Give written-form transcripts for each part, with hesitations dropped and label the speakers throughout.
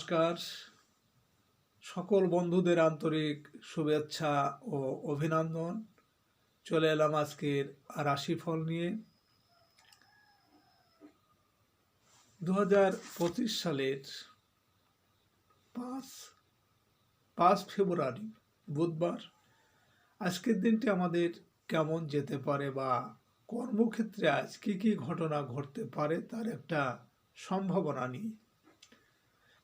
Speaker 1: নমস্কার। সকল বন্ধুদের আন্তরিক শুভেচ্ছা ও অভিনন্দন। চলে এলাম আজকের রাশিফল নিয়ে। 2025 সালের 5 ফেব্রুয়ারি বুধবার। আজকের দিনটি আমাদের কেমন যেতে পারে বা কর্মক্ষেত্রে আজ কী ঘটনা ঘটতে পারে তার একটা সম্ভাবনা নিয়ে।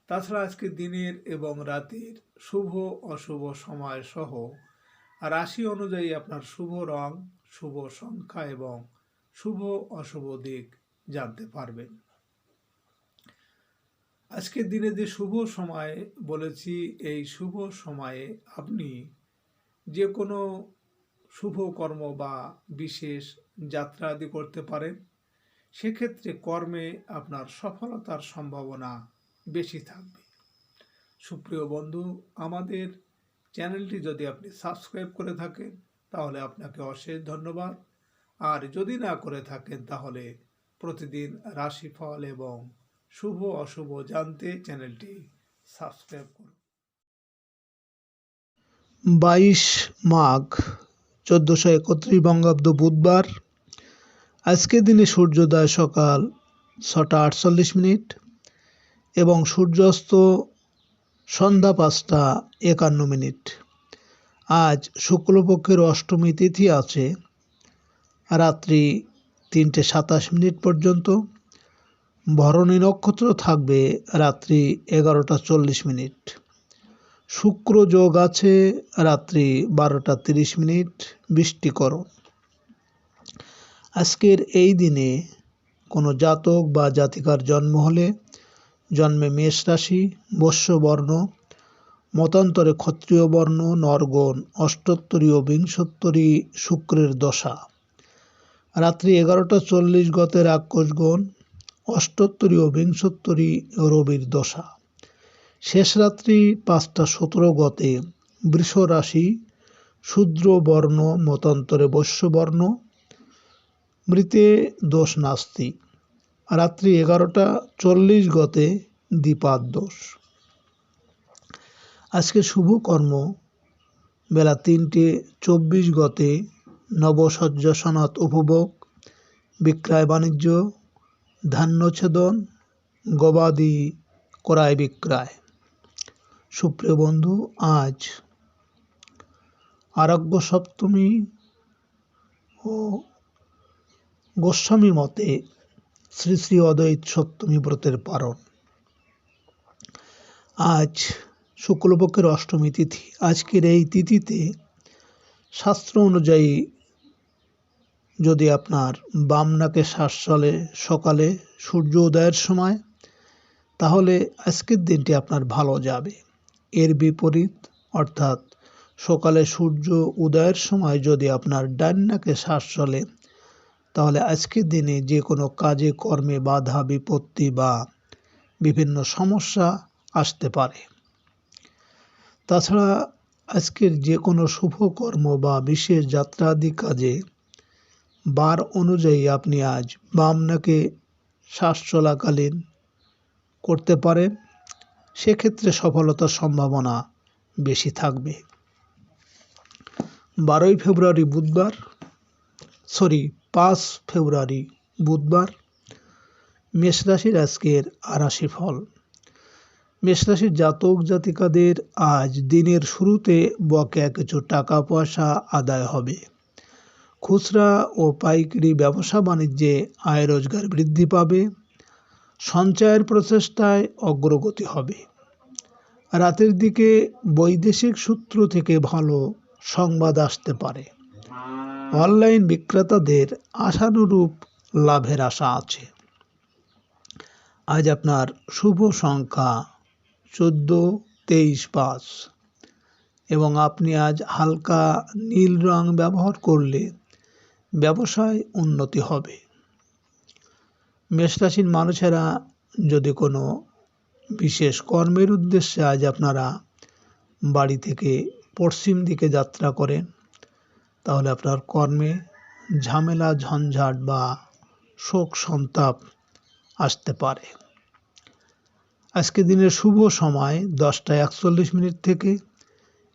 Speaker 1: তাছাড়া আজকে দিনের এবং রাতের শুভ অশুভ সময় সহ রাশি অনুযায়ী আপনার শুভ রং, শুভ সংখ্যা এবং শুভ অশুভ দিক জানতে পারবেন। আজকের দিনে যে শুভ সময় বলেছি, এই শুভ সময়ে আপনি যে কোনো শুভ কর্ম বা বিশেষ যাত্রা আদি করতে পারেন। সেক্ষেত্রে কর্মে আপনার সফলতার সম্ভাবনা বেশি থাকবে। সুপ্রিয় বন্ধু, আমাদের চ্যানেলটি যদি আপনি সাবস্ক্রাইব করে থাকেন তাহলে আপনাকে অশেষ ধন্যবাদ। আর যদি না করে থাকেন তাহলে প্রতিদিন রাশিফল এবং শুভ অশুভ জানতে চ্যানেলটি সাবস্ক্রাইব করুন।
Speaker 2: 22 মাঘ 1431 বঙ্গাব্দ বুধবার। আজকের দিনে সূর্যোদয় সকাল 6টা 48 এবং সূর্যাস্ত সন্ধ্যা 5টা 51। আজ শুক্লপক্ষের অষ্টমী তিথি আছে রাত্রি 3টে 27 পর্যন্ত। ভরণী নক্ষত্র থাকবে রাত্রি 11টা 40। শুক্র যোগ আছে রাত্রি 12টা 30 বৃষ্টিকরণ। আজকের এই দিনে কোনো জাতক বা জাতিকার জন্ম হলে জন্মে মেষ রাশি, বৈশ্য বর্ণ, মতান্তরে ক্ষত্রিয় বর্ণ, নরগণ, অষ্টোত্তরী ও বিংশোত্তরী শুক্রের দশা। রাত্রি 11টা 40 গতে রাক্ষসগণ, অষ্টোত্তরী ও বিংশোত্তরী রবির দশা। শেষ রাত্রি 5টা 17 গতে বৃষ রাশি, শূদ্র বর্ণ, মতান্তরে বৈশ্য বর্ণ, মৃতে দোষ নাস্তি। রাত্রি 11টা 40 গতে দ্বিপাদ দোষ। আজকে শুভ কর্ম বেলা 3টে 24 গতে নবসজ্জা সনাত উপভোগ, বিক্রয় বাণিজ্য, ধান্যচ্ছেদন, গবাদি ক্রয় বিক্রয়। সুপ্রিয় বন্ধু, আজ আরোগ্য সপ্তমী ও গোস্বামী মতে শ্রী শ্রী অদ্বৈত সপ্তমী ব্রতের পারণ। আজ শুক্লপক্ষের অষ্টমী তিথি। আজকের এই তিথিতে শাস্ত্র অনুযায়ী যদি আপনার বাম নাকে শ্বাস চলে সকালে সূর্য উদয়ের সময়, তাহলে আজকের দিনটি আপনার ভালো যাবে। এর বিপরীত অর্থাৎ সকালে সূর্য উদয়ের সময় যদি আপনার ডান নাকে শ্বাস চলে, তাহলে আজকের দিনে যে কোনো কাজে কর্মে বাধা বিপত্তি বা বিভিন্ন সমস্যা আসতে পারে। তাছাড়া আজকের যে কোনো শুভ কর্ম বা বিশেষ যাত্রাদি কাজে বার অনুযায়ী আপনি আজ বাম নাকে শ্বাস চলাকালীন করতে পারেন। সেক্ষেত্রে সফলতার সম্ভাবনা বেশি থাকবে। 5 ফেব্রুয়ারি বুধবার। মেষরাশির আজকের রাশিফল। মেষরাশির জাতক জাতিকাদের আজ দিনের শুরুতে বকেয়া কিছু টাকা পয়সা আদায় হবে। খুচরা ও পাইকারি ব্যবসা বাণিজ্যে আয় রোজগার বৃদ্ধি পাবে। সঞ্চয়ের প্রচেষ্টায় অগ্রগতি হবে। রাতের দিকে বৈদেশিক সূত্র থেকে ভালো সংবাদ আসতে পারে। অনলাইন বিক্রেতাদের আশানুরূপ লাভের আশা আছে। আজ আপনার শুভ সংখ্যা 14, 23, 5 এবং আপনি আজ হালকা নীল রং ব্যবহার করলে ব্যবসায় উন্নতি হবে। মেষরাশির মানুষেরা যদি কোনো বিশেষ কর্মের উদ্দেশ্যে আজ আপনারা বাড়ি থেকে পশ্চিম দিকে যাত্রা করেন, তাহলে আপনার কর্মে ঝামেলা ঝঞ্ঝাট বা শোক সন্তাপ আসতে পারে। আজকে দিনের শুভ সময় 10:41 থেকে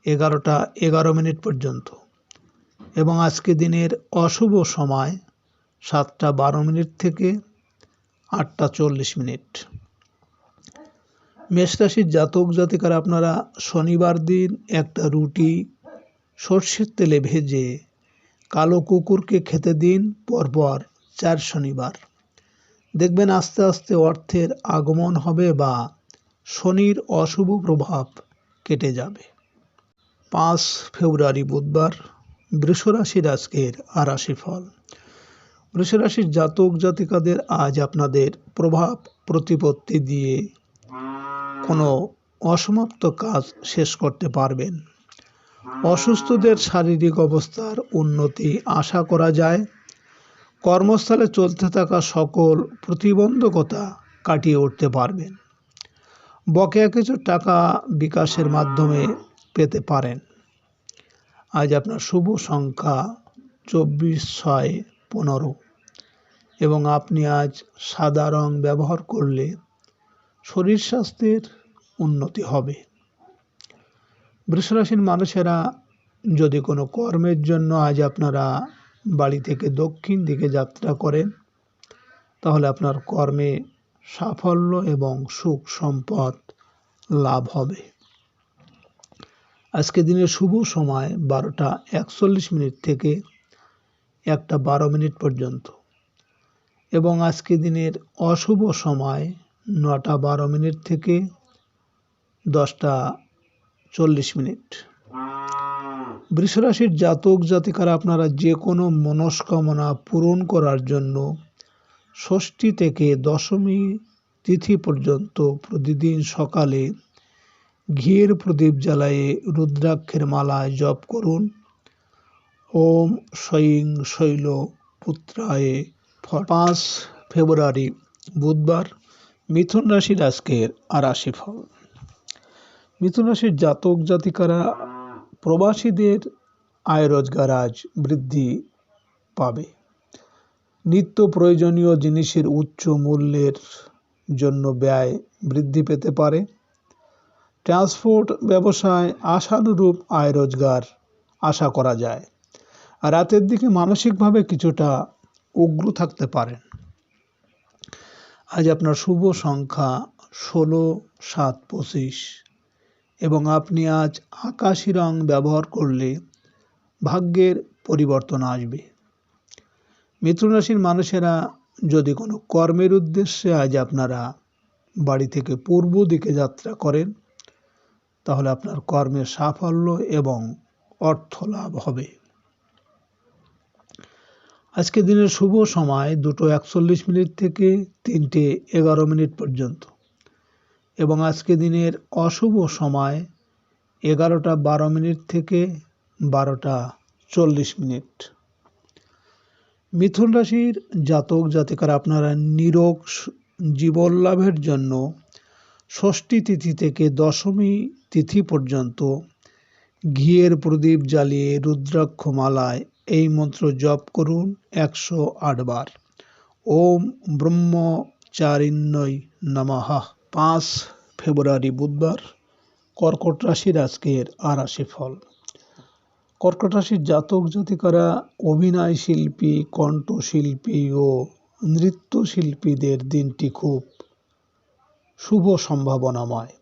Speaker 2: 11:11 পর্যন্ত এবং আজকে দিনের অশুভ সময় 7:12 থেকে 8:40। মেষ রাশির জাতক জাতিকারা আপনারা শনিবার দিন একটা রুটি সর্ষের তেলে ভেজে কালো কুকুরকে খেতে দিন পরপর 4 শনিবার। দেখবেন আস্তে আস্তে অর্থের আগমন হবে বা শনির অশুভ প্রভাব কেটে যাবে। 5 ফেব্রুয়ারি বুধবার, বৃষ রাশির আজকের রাশিফল। বৃষ রাশির জাতক জাতিকাদের আজ আপনাদের প্রভাব প্রতিপত্তি দিয়ে কোনো অসমাপ্ত কাজ শেষ করতে পারবেন। অসুস্থদের শারীরিক অবস্থার উন্নতি আশা করা যায়। কর্মস্থলে চলতে থাকা সকল প্রতিবন্ধকতা কাটিয়ে উঠতে পারবেন। বকেয়া কিছু টাকা বিকাশের মাধ্যমে পেতে পারেন। আজ আপনার শুভ সংখ্যা 24/6-15 এবং আপনি আজ সাদা রং ব্যবহার করলে শরীর স্বাস্থ্যের উন্নতি হবে। বৃষ রাশির মানুষেরা যদি কোনো কর্মের জন্য আজ আপনারা বাড়ি থেকে দক্ষিণ দিকে যাত্রা করেন, তাহলে আপনার কর্মে সাফল্য এবং সুখ সম্পদ লাভ হবে। আজকে দিনের শুভ সময় 12:41 থেকে 1:12 পর্যন্ত এবং আজকে দিনের অশুভ সময় 9:12 থেকে 10:40। বৃষ রাশির জাতক জাতিকারা আপনারা যে কোনো মনস্কামনা পূরণ করার জন্য ষষ্ঠী থেকে দশমী তিথি পর্যন্ত প্রতিদিন সকালে ঘিয়ের প্রদীপ জ্বালায়ে রুদ্রাক্ষের মালা জপ করুন। ওম সৈং শৈল পুত্রায়ে। 5 ফেব্রুয়ারি বুধবার, মিথুন রাশির আজকের রাশিফল। মিথুন রাশির জাতক জাতিকারা প্রবাসীদের আয় রোজগার আজ বৃদ্ধি পাবে। নিত্য প্রয়োজনীয় জিনিসের উচ্চ মূল্যের জন্য ব্যয় বৃদ্ধি পেতে পারে। ট্রান্সপোর্ট ব্যবসায় আশানুরূপ আয় রোজগার আশা করা যায়। রাতের দিকে মানসিকভাবে কিছুটা উগ্র থাকতে পারেন। আজ আপনার শুভ সংখ্যা 16-7-25 এবং আপনি আজ আকাশি রং ব্যবহার করলে ভাগ্যের পরিবর্তন আসবে। মিথুন রাশির মানুষেরা যদি কোনো কর্মের উদ্দেশ্যে আজ আপনারা বাড়ি থেকে পূর্ব দিকে যাত্রা করেন, তাহলে আপনার কর্মের সাফল্য এবং অর্থ লাভ হবে। আজকে দিনের শুভ সময় 2:41 থেকে 3:11 পর্যন্ত এবং আজকে দিনের অশুভ সময় 11:12 থেকে 12:40। মিথুন রাশির জাতক জাতিকারা আপনারা নিরোগ জীবন লাভের জন্য ষষ্ঠী তিথি থেকে দশমী তিথি পর্যন্ত ঘিয়ের প্রদীপ জ্বালিয়ে রুদ্রাক্ষ মালায় এই মন্ত্র জপ করুন 108 বার। ওম ব্রহ্মচারিণ্যই নমঃ। 5 ফেব্রুয়ারি বুধবার, কর্কট রাশির আজকের রাশিফল। কর্কট রাশির জাতক জাতিকারা অভিনয় শিল্পী, কণ্ঠশিল্পী ও নৃত্যশিল্পীদের দিনটি খুব শুভ সম্ভাবনাময়।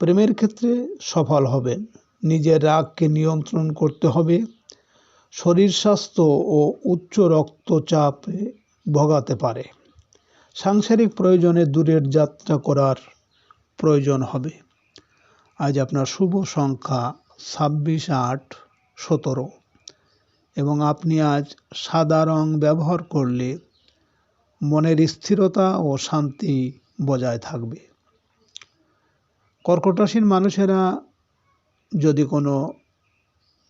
Speaker 2: প্রেমের ক্ষেত্রে সফল হবেন। নিজের রাগকে নিয়ন্ত্রণ করতে হবে। শরীর স্বাস্থ্য ও উচ্চ রক্তচাপে ভোগাতে পারে। সাংসারিক প্রয়োজনে দূরের যাত্রা করার প্রয়োজন হবে। আজ আপনার শুভ সংখ্যা 26-8-17 এবং আপনি আজ সাদা রং ব্যবহার করলে মনের স্থিরতা ও শান্তি বজায় থাকবে। কর্কট রাশির মানুষেরা যদি কোনো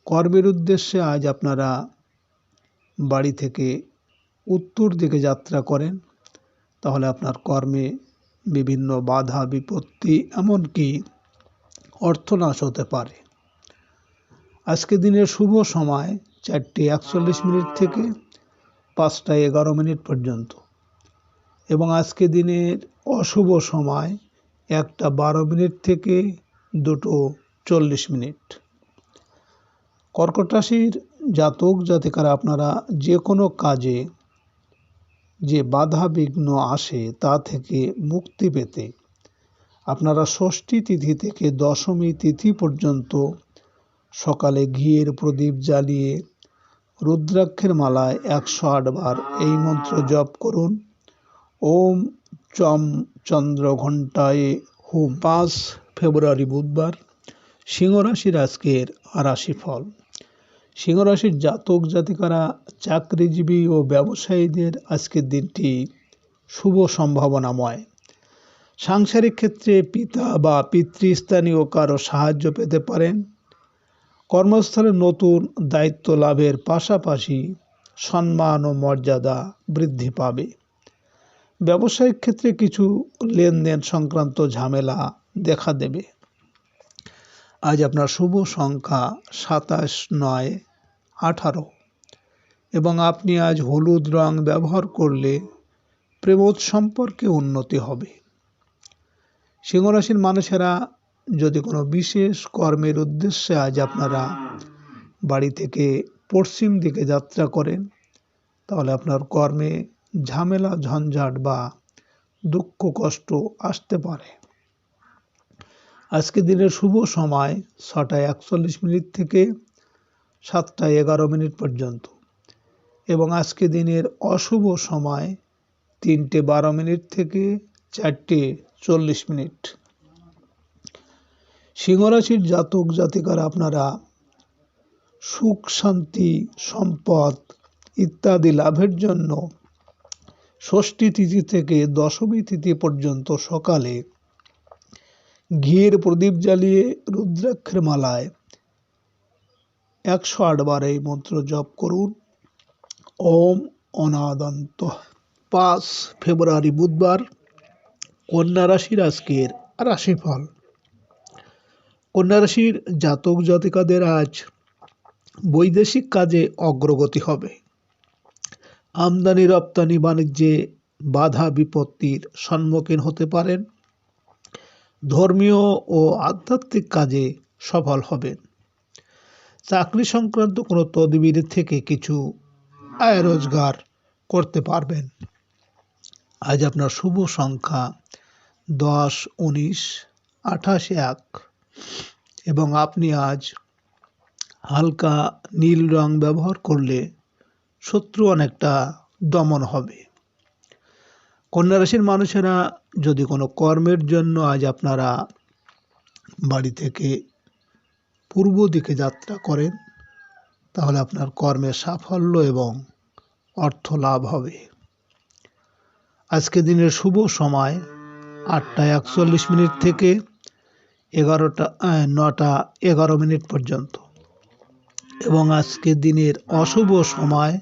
Speaker 2: কর্মের উদ্দেশ্যে আজ আপনারা বাড়ি থেকে উত্তর দিকে যাত্রা করেন, তাহলে আপনার কর্মে বিভিন্ন বাধা বিপত্তি এমনকি অর্থনাশ হতে পারে। আজকে দিনের শুভ সময় 4:41 থেকে 5:11 পর্যন্ত এবং আজকে দিনের অশুভ সময় 1:12 থেকে 2:40। কর্কট রাশির জাতক জাতিকারা আপনারা যে কোনো কাজে যে বাধা বিঘ্ন আসে তা থেকে মুক্তি পেতে আপনারা ষষ্ঠী তিথি থেকে দশমী তিথি পর্যন্ত সকালে ঘিয়ের প্রদীপ জ্বালিয়ে রুদ্রাক্ষের মালায় 108 বার এই মন্ত্র জপ করুন। ওম চম চন্দ্র ঘণ্টায় হুম। 5 ফেব্রুয়ারি বুধবার। সিংহ রাশির আজকের রাশিফল। সিংহ রাশির জাতক জাতিকারা চাকরিজীবী ও ব্যবসায়ীদের আজকের দিনটি শুভ সম্ভাবনাময়। সাংসারিক ক্ষেত্রে পিতা বা পিতৃস্থানীয় কারো সাহায্য পেতে পারেন। কর্মস্থলে নতুন দায়িত্ব লাভের পাশাপাশি সম্মান ও মর্যাদা বৃদ্ধি পাবে। ব্যবসায়িক ক্ষেত্রে কিছু লেনদেন সংক্রান্ত ঝামেলা দেখা দেবে। আজ আপনার শুভ সংখ্যা 27, 9, 18 এবং আপনি আজ হলুদ রং ব্যবহার করলে প্রেমোদ সম্পর্কে উন্নতি হবে। সিংহ রাশির মানুষেরা যদি কোনো বিশেষ কর্মের উদ্দেশ্যে আজ আপনারা বাড়ি থেকে পশ্চিম দিকে যাত্রা করেন তাহলে আপনার কর্মে ঝামেলা ঝঞ্ঝাট বা দুঃখ কষ্ট আসতে পারে। আজকে দিনের শুভ সময় 6:41 থেকে 7:11 পর্যন্ত এবং আজকে দিনের অশুভ সময় 3:12 থেকে 4:40। সিংহ রাশির জাতক জাতিকারা আপনারা সুখ শান্তি সম্পদ ইত্যাদি লাভের জন্য ষষ্ঠী তিথি থেকে দশমী তিথি পর্যন্ত সকালে ঘিয়ের প্রদীপ জ্বালিয়ে রুদ্রাক্ষের মালায় 108 বার এই মন্ত্র জপ করুন। ওম অনাদন্ত। 5 ফেব্রুয়ারি বুধবার। কন্যা রাশির আজকের রাশিফল। কন্যা রাশির জাতক জাতিকাদের আজ বৈদেশিক কাজে অগ্রগতি হবে। আমদানি রপ্তানি বাণিজ্যে বাধা বিপত্তির সম্মুখীন হতে পারেন। ধর্মীয় ও আধ্যাত্মিক কাজে সফল হবেন। চাকরি সংক্রান্ত কোনো তদবির থেকে কিছু আয় রোজগার করতে পারবেন। আজ আপনার শুভ সংখ্যা 10, 19, 28, 1 এবং আপনি আজ হালকা নীল রং ব্যবহার করলে শত্রু অনেকটা দমন হবে। কন্যা রাশির মানুষেরা যদি কোনো কর্মের জন্য আজ আপনারা বাড়ি থেকে পূর্ব দিকে যাত্রা করেন তাহলে আপনার কর্মের সাফল্য এবং অর্থ লাভ হবে। আজকে দিনের শুভ সময় 8:41 থেকে 9:11 পর্যন্ত এবং আজকে দিনের অশুভ সময়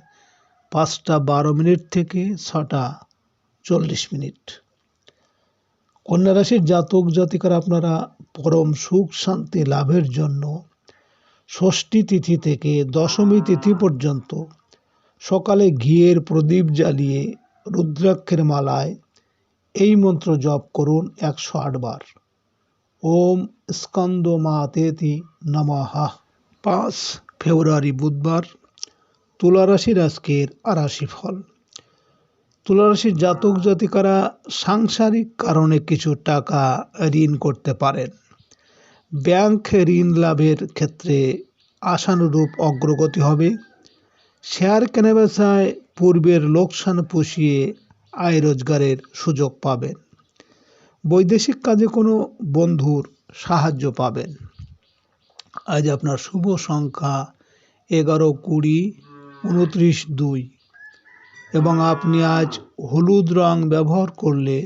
Speaker 2: 5:12 থেকে 6:40। কন্যা রাশির জাতক জাতিকারা আপনারা পরম সুখ শান্তি লাভের জন্য ষষ্ঠী তিথি থেকে দশমী তিথি পর্যন্ত সকালে ঘিয়ের প্রদীপ জ্বালিয়ে রুদ্রাক্ষের মালায় এই মন্ত্র জপ করুন 108 বার। ওম স্কন্দ মাতেতি নমঃ। 5 ফেব্রুয়ারি বুধবার। তুলা রাশির আজকের রাশিফল। তুলা রাশির জাতক জাতিকারা সাংসারিক কারণে কিছু টাকা ঋণ করতে পারেন। ব্যাংক ঋণ লাভের ক্ষেত্রে আশানুরূপ অগ্রগতি হবে। শেয়ার কেনাবেচায় পূর্বের লোকসান পুষিয়ে আয় রোজগারের সুযোগ পাবেন। বৈদেশিক কাজে কোনো বন্ধুর সাহায্য পাবেন। আজ আপনার শুভ সংখ্যা 11, 20, 29, 2 এবং আপনি আজ হলুদ রং ব্যবহার করলে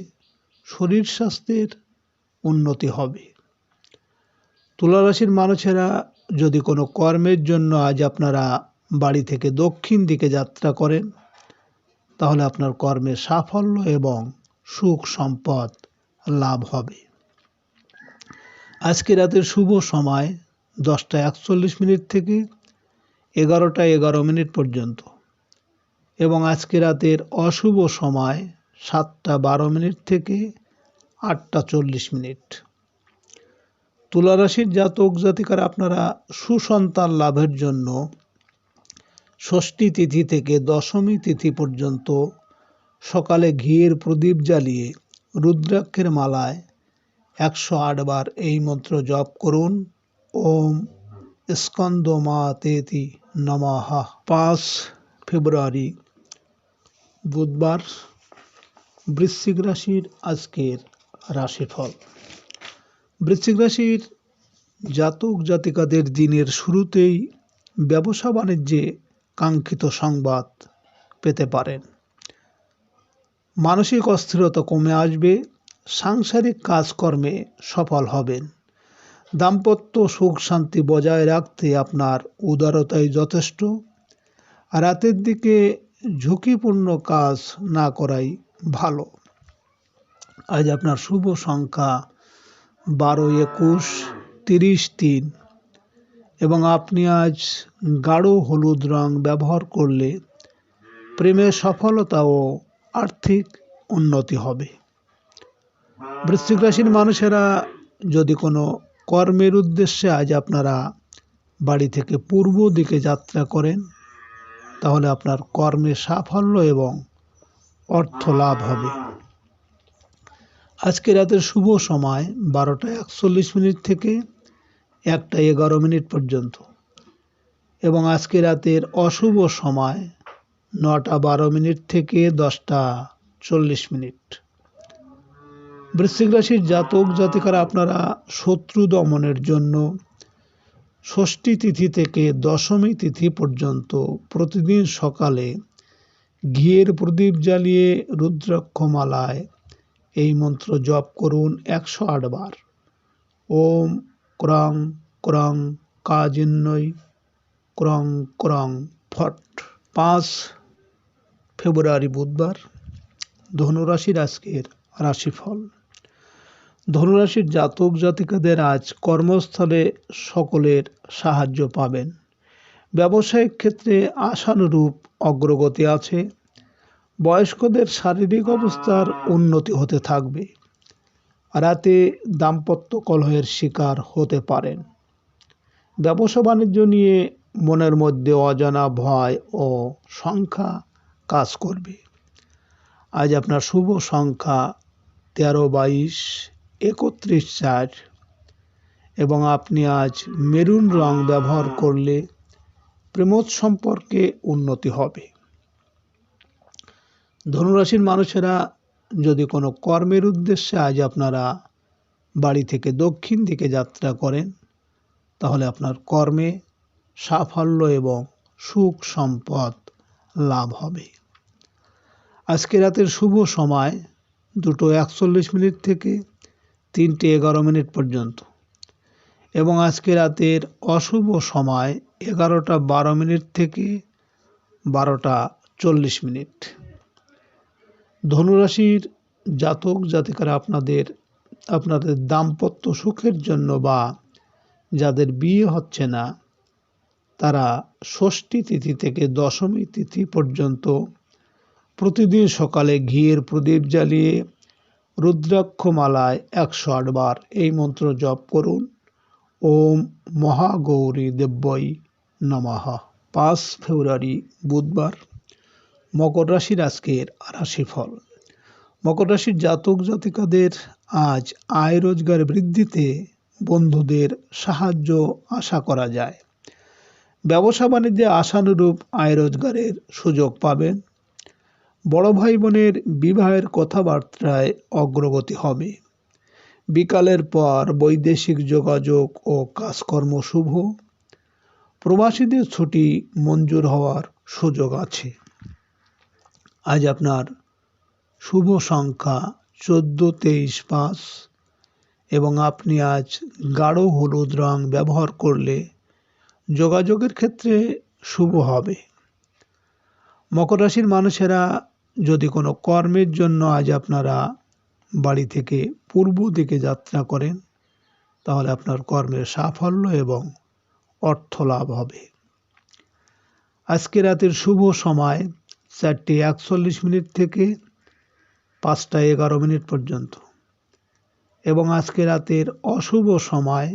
Speaker 2: শরীর স্বাস্থ্যের উন্নতি হবে। তুলা রাশির মানুষেরা যদি কোনো কর্মের জন্য আজ আপনারা বাড়ি থেকে দক্ষিণ দিকে যাত্রা করেন তাহলে আপনার কর্মে সাফল্য এবং সুখ সম্পদ লাভ হবে। আজকে রাতের শুভ সময় 10:41 থেকে 11:11 পর্যন্ত এবং আজকে রাতের অশুভ সময় 7:12 থেকে 8:40। তুলা রাশির জাতক জাতিকারা আপনারা সুসন্তান লাভের জন্য ষষ্ঠী তিথি থেকে দশমী তিথি পর্যন্ত সকালে ঘিয়ের প্রদীপ জ্বালিয়ে রুদ্রাক্ষের মালায় 108 বার এই মন্ত্র জপ করুন। ওম স্কন্দমাতেতি নমঃ। 5 ফেব্রুয়ারি বুধবার, বৃশ্চিক রাশির আজকের রাশিফল। বৃশ্চিক রাশির জাতক জাতিকাদের দিনের শুরুতেই ব্যবসা বাণিজ্যে কাঙ্ক্ষিত সংবাদ পেতে পারেন। মানসিক অস্থিরতা কমে আসবে, সাংসারিক কাজকর্মে সফল হবেন। দাম্পত্য সুখ শান্তি বজায় রাখতে আপনার উদারতাই যথেষ্ট। রাতের দিকে ঝুঁকিপূর্ণ কাজ না করাই ভালো। আজ আপনার শুভ সংখ্যা 12, 21, 30, 3 এবং আপনি আজ গাঢ় হলুদ রং ব্যবহার করলে প্রেমে সফলতা ও আর্থিক উন্নতি হবে। বৃশ্চিক রাশির মানুষেরা যদি কোনো কর্মের উদ্দেশ্যে আজ আপনারা বাড়ি থেকে পূর্ব দিকে যাত্রা করেন, তাহলে আপনার কর্মে সাফল্য এবং অর্থ লাভ হবে। আজকে রাতের শুভ সময় 12:41 থেকে 1:11 পর্যন্ত এবং আজকে রাতের অশুভ সময় 9:12 থেকে 10:40। বৃশ্চিক রাশির জাতক জাতিকারা আপনারা শত্রু দমনের জন্য ষষ্ঠী তিথি থেকে দশমী তিথি পর্যন্ত প্রতিদিন সকালে ঘিয়ের প্রদীপ জ্বালিয়ে রুদ্রাক্ষমালায় এই মন্ত্র জপ করুন 108 বার। ওম ক্রং ক্রং কাজিন্নৈ ক্রং ক্রং ফট। 5 ফেব্রুয়ারি বুধবার, ধনুরাশির আজকের রাশিফল। ধনুরাশির জাতক জাতিকাদের আজ কর্মস্থলে সকলের সাহায্য পাবেন। ব্যবসায়িক ক্ষেত্রে আশানুরূপ অগ্রগতি আছে। বয়স্কদের শারীরিক অবস্থার উন্নতি হতে থাকবে। রাতে দাম্পত্য কলহের শিকার হতে পারেন। ব্যবসা বাণিজ্য নিয়ে মনের মধ্যে অজানা ভয় ও সংখ্যা কাজ করবে। আজ আপনার শুভ সংখ্যা 13, 22, 31, 4 এবং আপনি আজ মেরুন রং ব্যবহার করলে প্রেমোদ সম্পর্কে উন্নতি হবে। ধনুরাশির মানুষেরা যদি কোনো কর্মের উদ্দেশ্যে আজ আপনারা বাড়ি থেকে দক্ষিণ দিকে যাত্রা করেন, তাহলে আপনার কর্মে সাফল্য এবং সুখ সম্পদ লাভ হবে। আজকে রাতের শুভ সময় 2:41 থেকে 3:11 পর্যন্ত এবং আজকে রাতের অশুভ সময় 11:12 থেকে 12:40। ধনুরাশির জাতক জাতিকারা আপনাদের দাম্পত্য সুখের জন্য বা যাদের বিয়ে হচ্ছে না, তারা ষষ্ঠী তিথি থেকে দশমী তিথি পর্যন্ত প্রতিদিন সকালে ঘিয়ের প্রদীপ জ্বালিয়ে রুদ্রাক্ষমালায় 108 বার এই মন্ত্র জপ করুন। ওম মহাগৌরী দেব্যই নমঃ। 5 ফেব্রুয়ারি বুধবার, মকর রাশির আজকের রাশিফল। মকর রাশির জাতক জাতিকাদের আজ আয় রোজগার বৃদ্ধিতে বন্ধুদের সাহায্য আশা করা যায়। ব্যবসা বাণিজ্যে আশানুরূপ আয় রোজগারের সুযোগ পাবেন। বড় ভাই বোনের বিবাহের কথাবার্তায় অগ্রগতি হবে। বিকালের পর বৈদেশিক যোগাযোগ ও কাজকর্ম শুভ। প্রবাসীদের ছুটি মঞ্জুর হওয়ার সুযোগ আছে। আজ আপনার শুভ সংখ্যা 14, 23, 5 এবং আপনি আজ গাঢ় হলুদ রং ব্যবহার করলে যোগাযোগের ক্ষেত্রে শুভ হবে। মকর রাশির মানুষেরা যদি কোনো কর্মের জন্য আজ আপনারা বাড়ি থেকে পূর্ব দিকে যাত্রা করেন, তাহলে আপনার কর্মের সাফল্য এবং অর্থ লাভ হবে। আজকে রাতের শুভ সময় 4:41 থেকে 5:11 পর্যন্ত এবং আজকে রাতের অশুভ সময়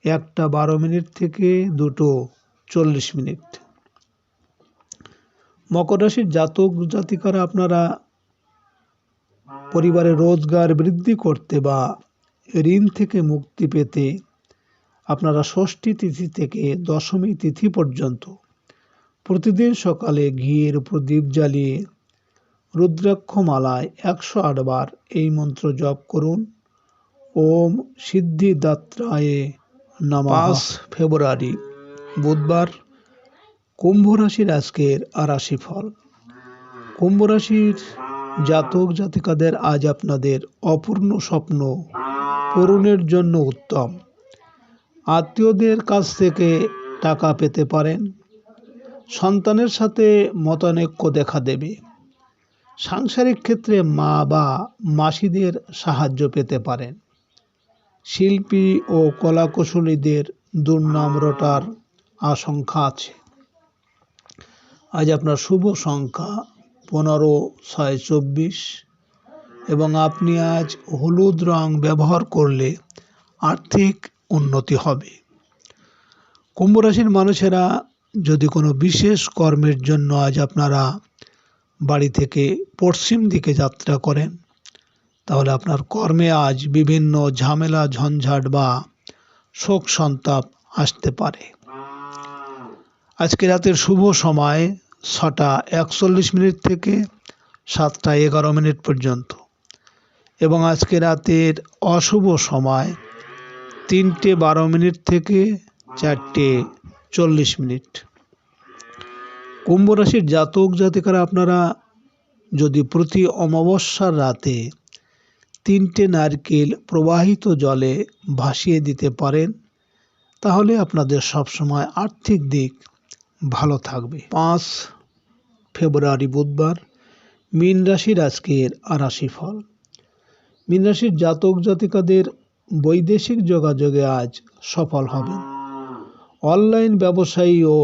Speaker 2: 1:12 থেকে 2:40। মকর রাশির জাতক জাতিকারা আপনারা পরিবারের রোজগার বৃদ্ধি করতে বা ঋণ থেকে মুক্তি পেতে আপনারা ষষ্ঠী তিথি থেকে দশমী তিথি পর্যন্ত প্রতিদিন সকালে ঘিয়ের প্রদীপ জ্বালিয়ে রুদ্রাক্ষমালায় 108 বার এই মন্ত্র জপ করুন। ওম সিদ্ধিদাত্রায় নমঃ। 5 ফেব্রুয়ারি বুধবার, কুম্ভ রাশির আজকের রাশিফল। কুম্ভ রাশির জাতক জাতিকাদের আজ আপনাদের অপূর্ণ স্বপ্ন পূরণের জন্য উত্তম। আত্মীয়দের কাছ থেকে টাকা পেতে পারেন। সন্তানের সাথে মতানৈক্য দেখা দেবে। সাংসারিক ক্ষেত্রে মা বা মাসিদের সাহায্য পেতে পারেন। শিল্পী ও কলাকুশলীদের দুর্নাম রটার আশঙ্কা আছে। আজ আপনার শুভ সংখ্যা 15, 6, 24 এবং আপনি আজ হলুদ রং ব্যবহার করলে আর্থিক উন্নতি হবে। কুম্ভ রাশির মানুষেরা যদি কোনো বিশেষ কর্মের জন্য আজ আপনারা বাড়ি থেকে পশ্চিম দিকে যাত্রা করেন, তাহলে আপনার কর্মে আজ বিভিন্ন ঝামেলা ঝঞ্ঝাট বা শোক সন্তাপ আসতে পারে। আজকে রাতের শুভ সময় 6:41 থেকে 7:11 পর্যন্ত এবং আজকে রাতের অশুভ সময় 3:12 থেকে 4:40। কুম্ভ রাশির জাতক জাতিকারা আপনারা যদি প্রতি অমাবস্যার রাতে 3টে নারকেল প্রবাহিত জলে ভাসিয়ে দিতে পারেন, তাহলে আপনাদের সবসময় আর্থিক দিক ভালো থাকবে। 5 ফেব্রুয়ারি বুধবার, মীন রাশির আজকের রাশিফল। মীন রাশির জাতক জাতিকাদের বৈদেশিক যোগাযোগে আজ সফল হবেন। অনলাইন ব্যবসায়ী ও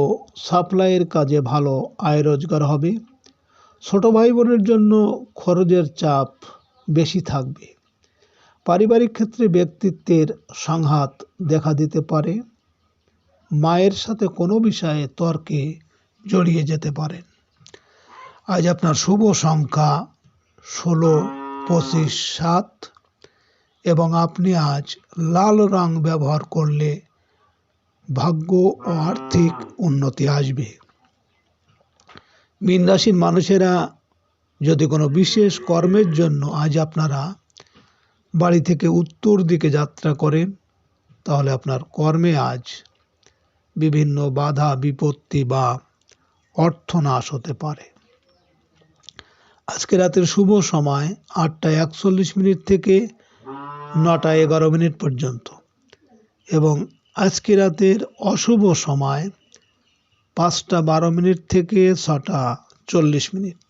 Speaker 2: সাপ্লাইয়ের কাজে ভালো আয় রোজগার হবে। ছোট ভাই বোনের জন্য খরচের চাপ বেশি থাকবে। পারিবারিক ক্ষেত্রে ব্যক্তিত্বের সংঘাত দেখা দিতে পারে। মায়ের সাথে কোনো বিষয়ে তর্কে জড়িয়ে যেতে পারেন। আজ আপনার শুভ সংখ্যা 16, 25, 7 এবং আপনি আজ লাল রং ব্যবহার করলে ভাগ্য ও আর্থিক উন্নতি আসবে। মীন রাশির মানুষেরা যদি কোনো বিশেষ কর্মের জন্য আজ আপনারা বাড়ি থেকে উত্তর দিকে যাত্রা করেন, তাহলে আপনার কর্মে আজ বিভিন্ন বাধা বিপত্তি বা অর্থনাশ হতে পারে। আজকে রাতের শুভ সময় 8:41 থেকে 9:11 পর্যন্ত এবং আজকে রাতের অশুভ সময় 5:12 থেকে 6:40।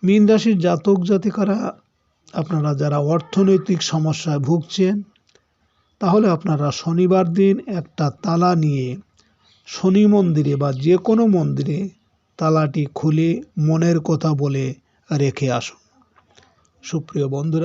Speaker 2: মীন রাশির জাতক জাতিকারা আপনারা যারা অর্থনৈতিক সমস্যায় ভুগছেন, তাহলে আপনারা শনিবার দিন একটা তালা নিয়ে শনি মন্দিরে বা যে কোনো মন্দিরে তালাটি খুলে মনের কথা বলে রেখে আসুন। সুপ্রিয় বন্ধুরা,